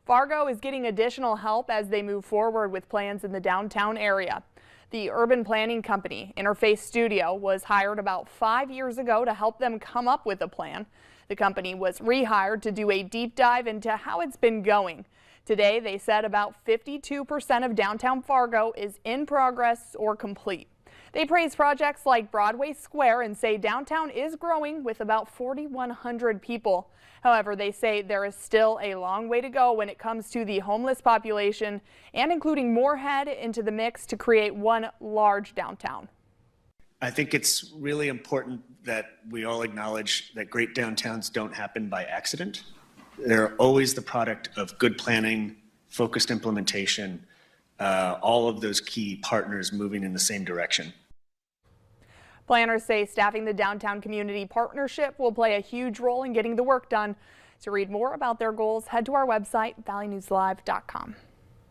Fargo is getting additional help as they move forward with plans in the downtown area. The urban planning company, Interface Studio, was hired about 5 years ago to help them come up with a plan. The company was rehired to do a deep dive into how it's been going. Today, they said about 52% of downtown Fargo is in progress or complete. They praise projects like Broadway Square and say downtown is growing with about 4,100 people. However, they say there is still a long way to go when it comes to the homeless population and including more head into the mix to create one large downtown. I think it's really important that we all acknowledge that great downtowns don't happen by accident. They're always the product of good planning, focused implementation, all of those key partners moving in the same direction. Planners say staffing the downtown community partnership will play a huge role in getting the work done. To read more about their goals, head to our website, valleynewslive.com.